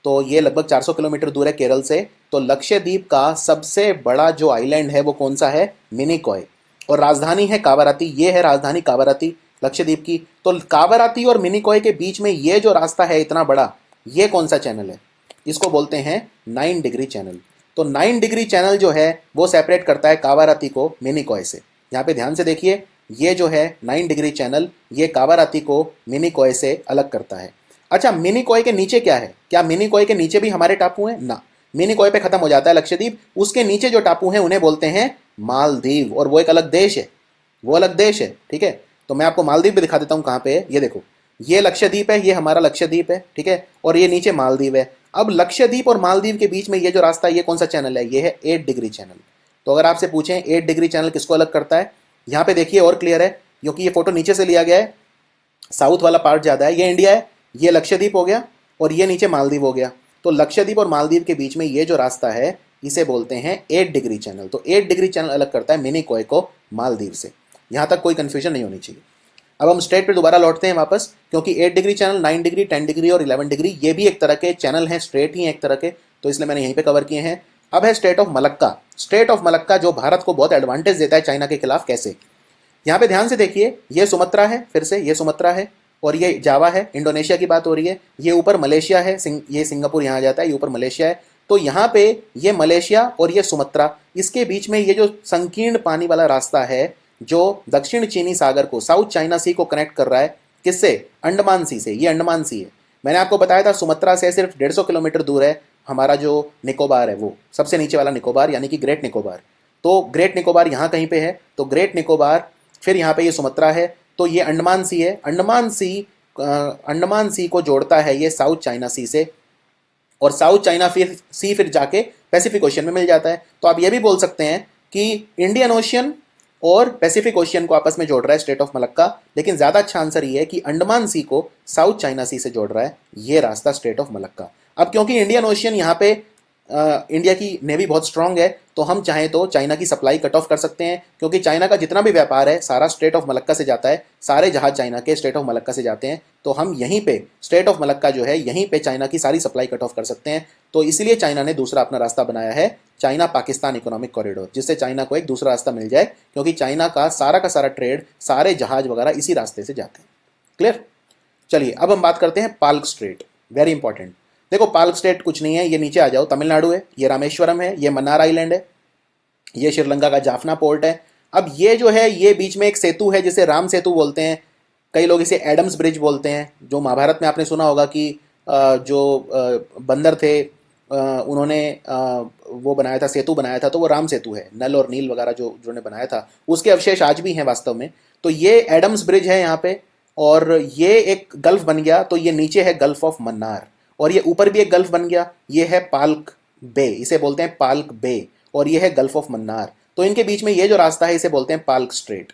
तो ये लगभग 400 किलोमीटर दूर है केरल से। तो लक्षद्वीप का सबसे बड़ा जो आइलैंड है वो कौन सा है? मिनिकॉय। और राजधानी है कावाराती, ये है राजधानी कावाराती लक्षद्वीप की। तो कावाराती और मिनिकॉय के बीच में ये जो रास्ता है इतना बड़ा, ये कौन सा चैनल है? इसको बोलते हैं 9 डिग्री चैनल। तो 9 डिग्री चैनल जो है वो सेपरेट करता है कावाराती को मिनिकॉय से। यहाँ पे ध्यान से देखिए, ये जो है 9 डिग्री चैनल, ये कावाराती को मिनिकॉय से अलग करता है। अच्छा, मिनिकॉय के नीचे क्या है? क्या मिनिकॉय के नीचे भी हमारे टापू हैं? ना, मिनिकॉय पे खत्म हो जाता है लक्षद्वीप। उसके नीचे जो टापू हैं उन्हें बोलते हैं मालदीव, और वो एक अलग देश है, वो अलग देश है, ठीक है। तो मैं आपको मालदीव भी दिखा देता हूँ कहाँ पे है। ये देखो, ये लक्षद्वीप है, ये हमारा लक्षद्वीप है, ठीक है, और ये नीचे मालदीव है। अब लक्षद्वीप और मालदीव के बीच में ये जो रास्ता है ये कौन सा चैनल है? ये है 8 डिग्री चैनल। तो अगर आपसे पूछें 8 डिग्री चैनल किसको अलग करता है, यहाँ पे देखिए और क्लियर है, क्योंकि ये फोटो नीचे से लिया गया है, साउथ वाला पार्ट ज़्यादा है। ये इंडिया है, ये लक्षद्वीप हो गया, और ये नीचे मालदीव हो गया। तो लक्षद्वीप और मालदीव के बीच में ये जो रास्ता है इसे बोलते हैं 8 डिग्री चैनल। तो 8 डिग्री चैनल अलग करता है मिनिकॉय को मालदीव से। यहाँ तक कोई कन्फ्यूजन नहीं होनी चाहिए। अब हम स्ट्रेट पे दोबारा लौटते हैं वापस, क्योंकि 8 डिग्री चैनल, 9 डिग्री, 10 डिग्री और 11 डिग्री ये भी एक तरह के चैनल हैं, स्ट्रेट ही हैं एक तरह के, तो इसलिए मैंने यहीं पे कवर किए हैं। अब है straight of Malacca. Straight of Malacca जो भारत को बहुत एडवांटेज देता है चाइना के खिलाफ। कैसे? यहाँ पे ध्यान से देखिए, ये सुमात्रा है, फिर से ये सुमात्रा है, और ये जावा है, इंडोनेशिया की बात हो रही है। ये ऊपर मलेशिया है, ये सिंगापुर यहाँ आ जाता है, ये ऊपर मलेशिया है। तो यहाँ पे ये मलेशिया और ये सुमात्रा, इसके बीच में ये जो संकीर्ण पानी वाला रास्ता है जो दक्षिण चीनी सागर को, साउथ चाइना सी को कनेक्ट कर रहा है, किससे? अंडमान सी से। ये अंडमान सी है। मैंने आपको बताया था सुमात्रा से सिर्फ 150 किलोमीटर दूर है हमारा जो निकोबार है, वो सबसे नीचे वाला निकोबार, यानी कि ग्रेट निकोबार। तो ग्रेट निकोबार यहाँ कहीं पे है, तो ग्रेट निकोबार, फिर यहाँ पे ये सुमात्रा है, तो ये अंडमान सी है। अंडमान सी को जोड़ता है ये साउथ चाइना सी से, और साउथ चाइना सी फिर जाके पैसिफिक ओशियन में मिल जाता है। तो आप ये भी बोल सकते हैं कि इंडियन ओशियन और पैसिफिक ओशियन को आपस में जोड़ रहा है स्ट्रेट ऑफ मलक्का, लेकिन ज़्यादा अच्छा आंसर ये है कि अंडमान सी को साउथ चाइना सी से जोड़ रहा है ये रास्ता स्ट्रेट ऑफ मलक्का। अब क्योंकि इंडियन ओशियन यहाँ पे इंडिया की नेवी बहुत स्ट्रांग है, तो हम चाहें तो चाइना की सप्लाई कट ऑफ कर सकते हैं, क्योंकि चाइना का जितना भी व्यापार है सारा स्ट्रेट ऑफ मलक्का से जाता है, सारे जहाज चाइना के स्ट्रेट ऑफ मलक्का से जाते हैं। तो हम यहीं पे स्ट्रेट ऑफ मलक्का जो है, यहीं पे चाइना की सारी सप्लाई कट ऑफ कर सकते हैं। तो इसलिए चाइना ने दूसरा अपना रास्ता बनाया है, चाइना पाकिस्तान इकोनॉमिक कॉरिडोर, जिससे चाइना को एक दूसरा रास्ता मिल जाए, क्योंकि चाइना का सारा ट्रेड, सारे जहाज वगैरह इसी रास्ते से जाते हैं। क्लियर? चलिए अब हम बात करते हैं पाल्क स्ट्रेट, वेरी इंपॉर्टेंट। देखो पाल्क स्ट्रेट कुछ नहीं है, ये नीचे आ जाओ, तमिलनाडु है, ये रामेश्वरम है, ये मन्नार आइलैंड है, ये श्रीलंका का जाफना पोर्ट है। अब ये जो है, ये बीच में एक सेतु है जिसे राम सेतु बोलते हैं, कई लोग इसे एडम्स ब्रिज बोलते हैं, जो महाभारत में आपने सुना होगा कि जो बंदर थे, उन्होंने वो बनाया था, सेतु बनाया था, तो वो राम सेतु है। नल और नील वगैरह जो उन्होंने बनाया था, उसके अवशेष आज भी हैं वास्तव में। तो ये एडम्स ब्रिज है यहाँ पे, और ये एक गल्फ बन गया, तो ये नीचे है गल्फ ऑफ मन्नार, और ये ऊपर भी एक गल्फ बन गया, ये है पाल्क बे, इसे बोलते हैं पाल्क बे, और ये है गल्फ ऑफ मन्नार। तो इनके बीच में ये जो रास्ता है इसे बोलते हैं पाल्क स्ट्रेट,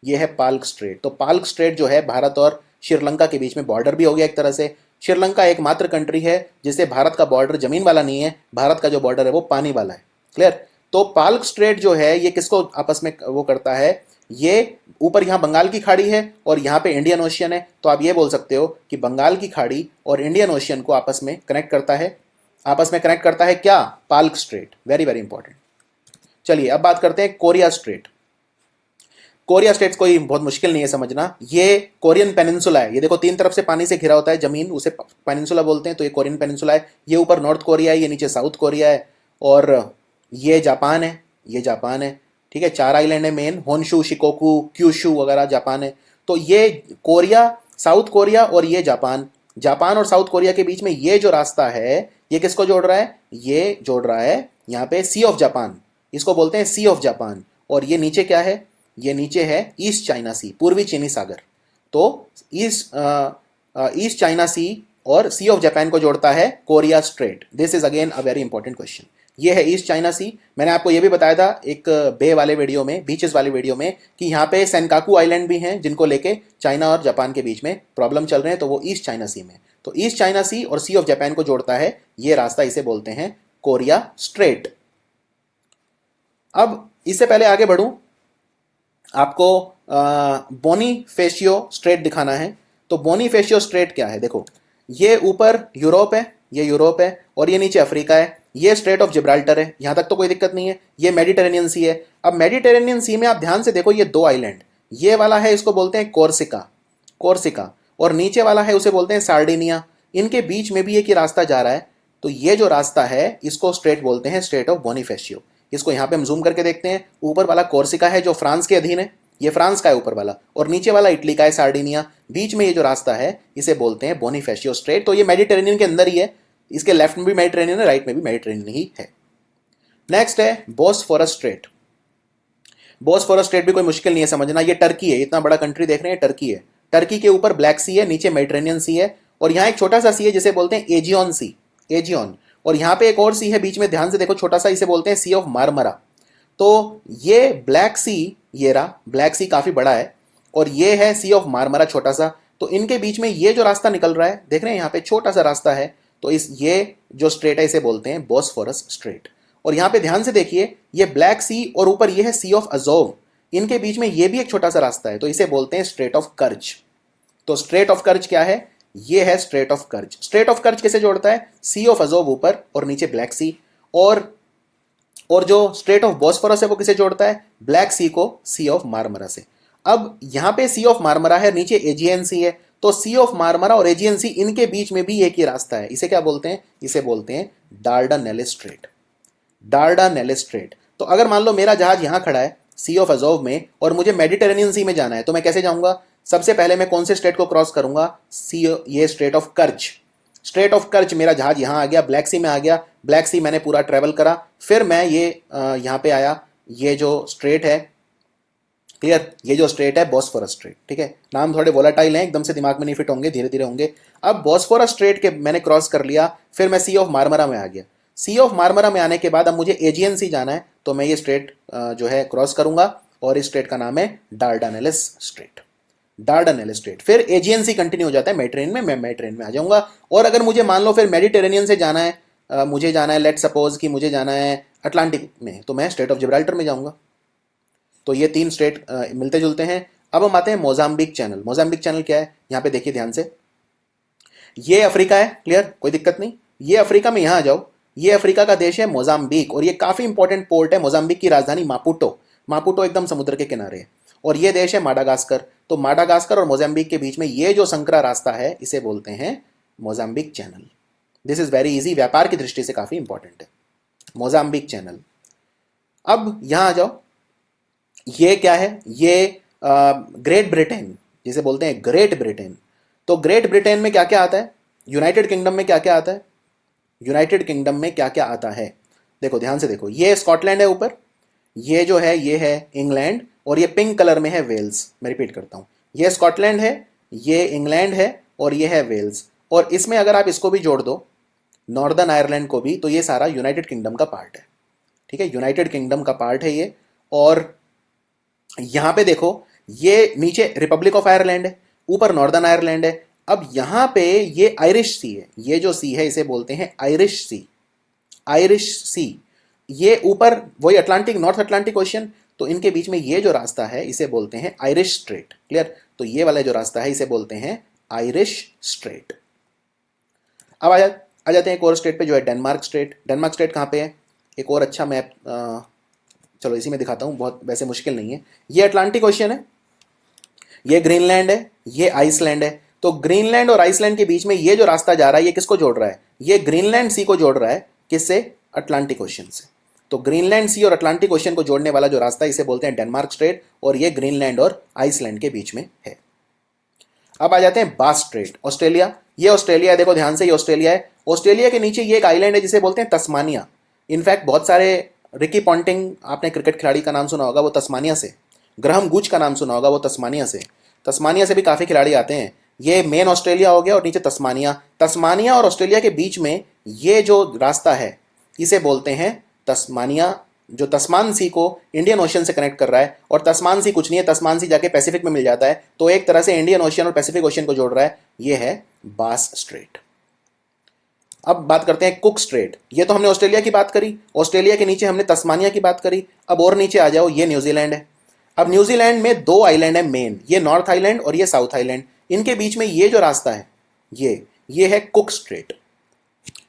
ये है पाल्क स्ट्रेट। तो पाल्क स्ट्रेट जो है भारत और श्रीलंका के बीच में बॉर्डर भी हो गया एक तरह से। श्रीलंका एकमात्र कंट्री है जिसे भारत का बॉर्डर जमीन वाला नहीं है, भारत का जो बॉर्डर है वो पानी वाला है। क्लियर? तो पाल्क स्ट्रेट जो है ये किसको आपस में वो करता है, ये ऊपर यहाँ बंगाल की खाड़ी है और यहाँ पे इंडियन ओशियन है, तो आप ये बोल सकते हो कि बंगाल की खाड़ी और इंडियन ओशियन को आपस में कनेक्ट करता है। आपस में कनेक्ट करता है क्या? Palk straight. Very very important. चलिए अब बात करते हैं कोरिया स्ट्रेट। कोरिया स्ट्रेट कोई बहुत मुश्किल नहीं है समझना, ये कोरियन पेनिनसुला है। ये देखो तीन तरफ से पानी से घिरा होता है जमीन, उसे पेनिनसुला बोलते हैं, तो ये कोरियन पेनिनसुला है। ये ऊपर नॉर्थ कोरिया है, ये नीचे साउथ कोरिया है, और ये जापान है, ये जापान है। ठीक है, 4 आइलैंड है मेन, होनशू, शिकोकू, क्यूशू वगैरह जापान है। तो ये कोरिया, साउथ कोरिया और ये जापान, जापान और साउथ कोरिया के बीच में ये जो रास्ता है ये किसको जोड़ रहा है? ये जोड़ रहा है यहाँ पे सी ऑफ जापान, इसको बोलते हैं सी ऑफ जापान। और ये नीचे क्या है? ये नीचे है ईस्ट चाइना सी, पूर्वी चीनी सागर। तो ईस्ट चाइना सी और सी ऑफ जापान को जोड़ता है Korea straight. This is again a very important question. ये है ईस्ट चाइना सी। मैंने आपको ये भी बताया था एक बे वाले वीडियो में, बीचेस वाले वीडियो में, कि यहाँ पे सेनकाकू आइलैंड भी हैं जिनको लेके चाइना और जापान के बीच में प्रॉब्लम चल रहे हैं, तो वो ईस्ट चाइना सी में। तो ईस्ट चाइना सी और सी ऑफ जापान को जोड़ता है ये रास्ता, इसे बोलते हैं कोरिया स्ट्रेट। अब इससे पहले आगे बढ़ूं, आपको बोनीफेशियो स्ट्रेट दिखाना है। तो बोनीफेशियो स्ट्रेट क्या है? देखो, ये ऊपर यूरोप है, ये यूरोप है, और ये नीचे अफ्रीका है। ये स्ट्रेट ऑफ जिब्राल्टर है, यहां तक तो कोई दिक्कत नहीं है। ये मेडिटेरेनियन सी है। अब मेडिटेरेनियन सी में आप ध्यान से देखो, ये 2 आइलैंड, ये वाला है इसको बोलते हैं कोर्सिका, कोर्सिका, और नीचे वाला है उसे बोलते हैं सार्डिनिया। इनके बीच में भी एक ही रास्ता जा रहा है, तो ये जो रास्ता है इसको स्ट्रेट बोलते हैं, स्ट्रेट ऑफ बोनीफेशियो। इसको यहाँ पे हम जूम करके देखते हैं। ऊपर वाला कोर्सिका है जो फ्रांस के अधीन है, ये फ्रांस का है ऊपर वाला, और नीचे वाला इटली का है, सार्डिनिया। बीच में ये जो रास्ता है इसे बोलते हैं बोनीफेशियो स्ट्रेट। तो ये मेडिटेरेनियन के अंदर ही है, इसके लेफ्ट में भी मेडिटेरेनियन है, राइट में भी मेडिटेरेनियन ही है। नेक्स्ट है बोस्फोरस स्ट्रेट। बोस्फोरस स्ट्रेट भी कोई मुश्किल नहीं है समझना, ये टर्की है। इतना बड़ा कंट्री देख रहे हैं, टर्की है। टर्की के ऊपर ब्लैक सी है, नीचे मेडिटेरेनियन सी है, और यहाँ एक छोटा सा सी है जिसे बोलते हैं एजियन सी, एजियन। और यहाँ पे एक और सी है बीच में, ध्यान से देखो, छोटा सा, इसे बोलते हैं सी ऑफ मारमरा। तो ये ब्लैक सी, ये रहा ब्लैक सी, काफी बड़ा है, और ये है सी ऑफ मारमरा, छोटा सा। तो इनके बीच में ये जो रास्ता निकल रहा है, देख रहे हैं यहाँ पे छोटा सा रास्ता है, तो इस ये जो स्ट्रेट है इसे बोलते हैं बोस्फोरस स्ट्रेट। और यहाँ पे ध्यान से देखिए, ये ब्लैक सी और ऊपर ये है सी ऑफ अजोव, इनके बीच में ये भी एक छोटा सा रास्ता है, तो इसे बोलते हैं स्ट्रेट ऑफ कर्ज। तो स्ट्रेट ऑफ कर्ज क्या है? ये है स्ट्रेट ऑफ कर्ज। स्ट्रेट ऑफ कर्ज किसे जोड़ता है? सी ऑफ अजोव ऊपर और नीचे ब्लैक सी। और जो स्ट्रेट ऑफ बोस्फोरस है वो किसे जोड़ता है? ब्लैक सी को सी ऑफ मारमरा से। अब यहां पे सी ऑफ मारमरा है, नीचे एजियन सी है, तो सी ऑफ मारमरा और एजियन सी, इनके बीच में भी एक ही रास्ता है। इसे क्या बोलते हैं? इसे बोलते हैं डार्डानेलिस स्ट्रेट, डार्डानेलिस स्ट्रेट। तो अगर मान लो मेरा जहाज यहां खड़ा है सी ऑफ अजोव में, और मुझे मेडिटेरेनियन सी में जाना है, तो मैं कैसे जाऊंगा? सबसे पहले मैं कौन से स्ट्रेट को क्रॉस करूंगा? ये स्ट्रेट ऑफ कर्ज। स्ट्रेट ऑफ कर्ज, मेरा जहाज यहां आ गया, ब्लैक सी में आ गया, ब्लैक सी मैंने पूरा ट्रेवल करा, फिर मैं ये यहां पे आया, ये जो स्ट्रेट है, क्लियर, ये जो स्ट्रेट है बोस्फोरस स्ट्रेट। ठीक है, नाम थोड़े वोलाटाइल हैं, एकदम से दिमाग में नहीं फिट होंगे, धीरे धीरे होंगे। अब बोस्फोरस स्ट्रेट के मैंने क्रॉस कर लिया, फिर मैं सी ऑफ मारमरा में आ गया। सी ऑफ मारमरा में आने के बाद अब मुझे एजियन सी जाना है, तो मैं ये स्ट्रेट जो है क्रॉस करूंगा, और इस स्ट्रेट का नाम है डार्डानेलिस स्ट्रेट, डार्डानेलिस स्ट्रेट। फिर एजियन सी कंटिन्यू हो जाता है मेडिटेरेनियन में, मैं मेडिटेरेनियन में आ जाऊंगा। और अगर मुझे मान लो फिर मेडिटेरेनियन से जाना है, मुझे जाना है, लेट सपोज कि मुझे जाना है अटलांटिक में, तो मैं स्ट्रेट ऑफ जिब्राल्टर में जाऊंगा। तो ये 3 स्ट्रेट मिलते जुलते हैं। अब हम आते हैं मोजाम्बिक चैनल। मोजाम्बिक चैनल क्या है? यहाँ पे देखिए ध्यान से, ये अफ्रीका है, क्लियर, कोई दिक्कत नहीं। ये अफ्रीका में यहाँ आ जाओ, ये अफ्रीका का देश है मोजाम्बिक, और ये काफी इंपॉर्टेंट पोर्ट है। मोजाम्बिक की राजधानी मापुटो, मापुटो एकदम समुद्र के किनारे है। और ये देश है माडागास्कर। तो माडागास्कर और मोजाम्बिक के बीच में ये जो संकरा रास्ता है इसे बोलते हैं Mozambique channel. This is very easy, व्यापार की दृष्टि से काफी इंपॉर्टेंट है मोजाम्बिक चैनल। अब यहां आ जाओ, ये क्या है? ये ग्रेट ब्रिटेन, जिसे बोलते हैं ग्रेट ब्रिटेन। तो ग्रेट ब्रिटेन में क्या क्या आता है? यूनाइटेड किंगडम में क्या क्या आता है? यूनाइटेड किंगडम में क्या क्या आता है? देखो ध्यान से देखो, ये स्कॉटलैंड है ऊपर, ये जो है ये है इंग्लैंड, और ये पिंक कलर में है वेल्स। मैं रिपीट करता हूँ, ये स्कॉटलैंड है, ये इंग्लैंड है, और ये है वेल्स। और इसमें अगर आप इसको भी जोड़ दो, नॉर्दर्न आयरलैंड को भी, तो ये सारा यूनाइटेड किंगडम का पार्ट है। ठीक है, यूनाइटेड किंगडम का पार्ट है ये। और यहां पे देखो, ये नीचे रिपब्लिक ऑफ आयरलैंड है, ऊपर नॉर्दर्न आयरलैंड है। अब यहां पे ये आयरिश सी है, ये जो सी है इसे बोलते हैं आयरिश सी। आयरिश सी, ये ऊपर वही अटलांटिक, नॉर्थ अटलांटिक ओशियन, तो इनके बीच में ये जो रास्ता है इसे बोलते हैं आयरिश स्ट्रेट। क्लियर? तो ये वाला जो रास्ता है इसे बोलते हैं आयरिश स्ट्रेट। अब आ जाते हैं एक और स्टेट पे, जो है डेनमार्क स्टेट। डेनमार्क स्टेट कहाँ पे है? एक और अच्छा मैप, चलो इसी में दिखाता हूँ, बहुत वैसे मुश्किल नहीं है। ये अटलांटिक ओशियन है, ये ग्रीनलैंड है, ये आइसलैंड है। तो ग्रीनलैंड और आइसलैंड के बीच में ये जो रास्ता जा रहा है, ये किसको जोड़ रहा है? ये ग्रीनलैंड सी को जोड़ रहा है। किससे? अटलांटिक ओशियन से। तो ग्रीनलैंड सी और अटलांटिक ओशियन को जोड़ने वाला जो रास्ता है इसे बोलते हैं डेनमार्क स्ट्रेट, और ये ग्रीनलैंड और आइसलैंड के बीच में है। अब आ जाते हैं बास स्ट्रेट, ऑस्ट्रेलिया। ये ऑस्ट्रेलिया है, देखो ध्यान से, ये ऑस्ट्रेलिया है। ऑस्ट्रेलिया के नीचे ये एक आइलैंड है जिसे बोलते हैं तस्मानिया। इनफैक्ट बहुत सारे, रिकी पॉन्टिंग आपने क्रिकेट खिलाड़ी का नाम सुना होगा, वो तस्मानिया से। ग्रहम गुच का नाम सुना होगा, वो तस्मानिया से। तस्मानिया से भी काफ़ी खिलाड़ी आते हैं। ये मेन ऑस्ट्रेलिया हो गया, और नीचे तस्मानिया। तस्मानिया और ऑस्ट्रेलिया के बीच में ये जो रास्ता है इसे बोलते हैं तस्मानिया, जो तस्मान सी को इंडियन ओशियन से कनेक्ट कर रहा है। और तस्मान सी कुछ नहीं है, तस्मान सी जाके पैसिफिक में मिल जाता है, तो एक तरह से इंडियन ओशियन और पैसिफिक ओशियन को जोड़ रहा है। ये है बास स्ट्रेट। अब बात करते हैं कुक स्ट्रेट। ये तो हमने ऑस्ट्रेलिया की बात करी, ऑस्ट्रेलिया के नीचे हमने तस्मानिया की बात करी। अब और नीचे आ जाओ, ये न्यूजीलैंड है। अब न्यूजीलैंड में दो आइलैंड है मेन, ये नॉर्थ आइलैंड और ये साउथ आइलैंड। इनके बीच में ये जो रास्ता है ये है cook straight.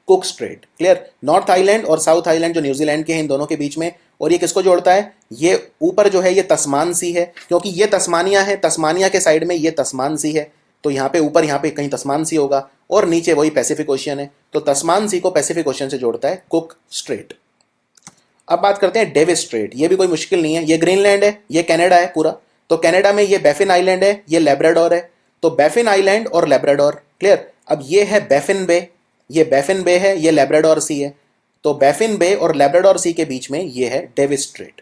Cook straight, clear? North island और साउथ आइलैंड जो न्यूजीलैंड के हैं, इन दोनों के बीच में। और ये किसको जोड़ता है? ये ऊपर जो है ये तस्मान सी है, क्योंकि ये तस्मानिया है, तस्मानिया के साइड में ये तस्मान सी है, तो यहाँ पे ऊपर यहाँ पे कहीं तस्मान सी होगा, और नीचे वही पैसिफिक ओशियन है। तो तस्मान सी को पैसिफिक ओशियन से जोड़ता है कुक स्ट्रेट। अब बात करते हैं डेविस स्ट्रेट। ये भी कोई मुश्किल नहीं है, ये ग्रीनलैंड है, ये कनाडा है पूरा। तो कनाडा में ये बैफिन आइलैंड है, ये लैब्राडोर है। तो बैफिन आइलैंड और लैब्राडोर, क्लियर? अब ये है बैफिन बे, ये बैफिन बे है, ये लैब्राडोर सी है। तो बैफिन बे और लैब्राडोर सी के बीच में ये है डेविस स्ट्रेट।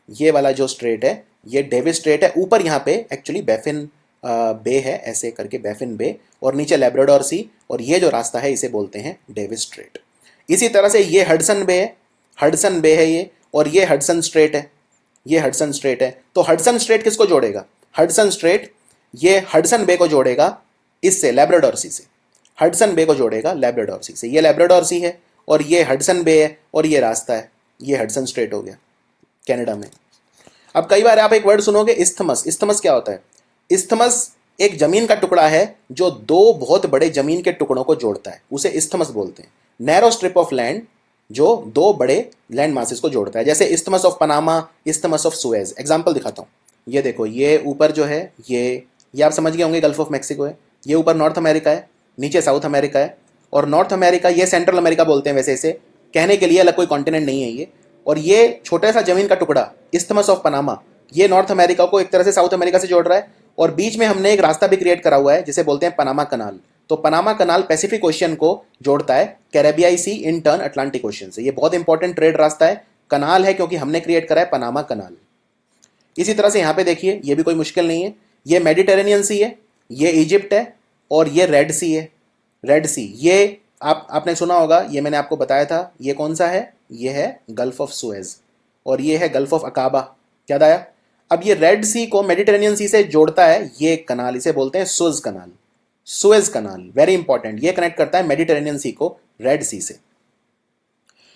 ये वाला जो स्ट्रेट है ये डेविस स्ट्रेट है। ऊपर यहाँ पे एक्चुअली बैफिन बे है, ऐसे करके बैफिन बे, और नीचे लैब्राडोर सी, और ये जो रास्ता है इसे बोलते हैं डेविस स्ट्रेट। इसी तरह से ये हडसन बे है, हडसन बे है ये, और ये हडसन स्ट्रेट है, ये हडसन स्ट्रेट है। तो हडसन स्ट्रेट किसको जोड़ेगा? हडसन स्ट्रेट ये हडसन बे को जोड़ेगा इससे, लैब्राडोर सी से। हडसन बे को जोड़ेगा लैब्राडोर सी से। ये लैब्राडोर सी है, और ये हडसन बे है, और ये रास्ता है, ये हडसन स्ट्रेट हो गया कनाडा में। अब कई बार आप एक वर्ड सुनोगे, इस्थमस। इस्थमस क्या होता है? इस्थमस एक जमीन का टुकड़ा है जो दो बहुत बड़े जमीन के टुकड़ों को जोड़ता है, उसे इस्थमस बोलते हैं। नैरो स्ट्रिप ऑफ लैंड जो दो बड़े लैंड मासेस को जोड़ता है, जैसे isthmus of Panama, isthmus of Suez. Example दिखाता हूँ, ये देखो, ये ऊपर जो है ये आप समझ गए होंगे, गल्फ ऑफ मैक्सिको है। ये ऊपर नॉर्थ अमेरिका है, नीचे साउथ अमेरिका है। और नॉर्थ अमेरिका, ये सेंट्रल अमेरिका बोलते हैं वैसे, इसे कहने के लिए अलग कोई कॉन्टिनेंट नहीं है ये। और ये छोटा सा जमीन का टुकड़ा इस्थमस ऑफ पनामा, ये नॉर्थ अमेरिका को एक तरह से साउथ अमेरिका से जोड़ रहा है। और बीच में हमने एक रास्ता भी क्रिएट करा हुआ है जिसे बोलते हैं पनामा कनाल। तो पनामा कनाल पैसिफिक ओशियन को जोड़ता है कैरेबियाई सी इन टर्न अटलांटिक ओशियन से। ये बहुत इंपॉर्टेंट ट्रेड रास्ता है, कनाल है, क्योंकि हमने क्रिएट करा है पनामा कनाल। इसी तरह से यहाँ पे देखिए, ये भी कोई मुश्किल नहीं है, ये मेडिटेरेनियन सी है, ये इजिप्ट है, और ये रेड सी है। रेड सी ये आपने सुना होगा, ये मैंने आपको बताया था। ये कौन सा है? ये है गल्फ ऑफ सुएज, और ये है गल्फ ऑफ अकाबा। क्या आया? अब ये रेड सी को मेडिटेरेनियन सी से जोड़ता है ये कनाल, इसे बोलते हैं सुएज कनाल। सुएज कनाल वेरी इंपॉर्टेंट, ये कनेक्ट करता है मेडिटेरेनियन सी को रेड सी से।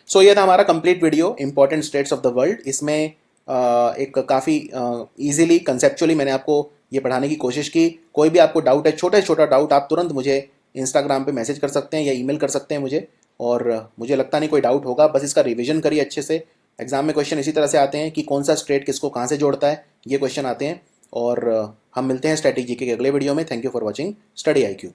सो ये था हमारा complete video, important states of the world. इसमें एक काफ़ी इजीली कंसेप्चुअली मैंने आपको ये पढ़ाने की कोशिश की। कोई भी आपको डाउट है, छोटा छोटा डाउट, आप तुरंत मुझे इंस्टाग्राम पे मैसेज कर सकते हैं या ईमेल कर सकते हैं मुझे। और मुझे लगता नहीं कोई डाउट होगा, बस इसका रिवीजन करिए अच्छे से। एग्जाम में क्वेश्चन इसी तरह से आते हैं कि कौन सा स्टेट किसको कहाँ से जोड़ता है, ये क्वेश्चन आते हैं। और हम मिलते हैं स्ट्रेटेजी के अगले वीडियो में। Thank you for watching study IQ।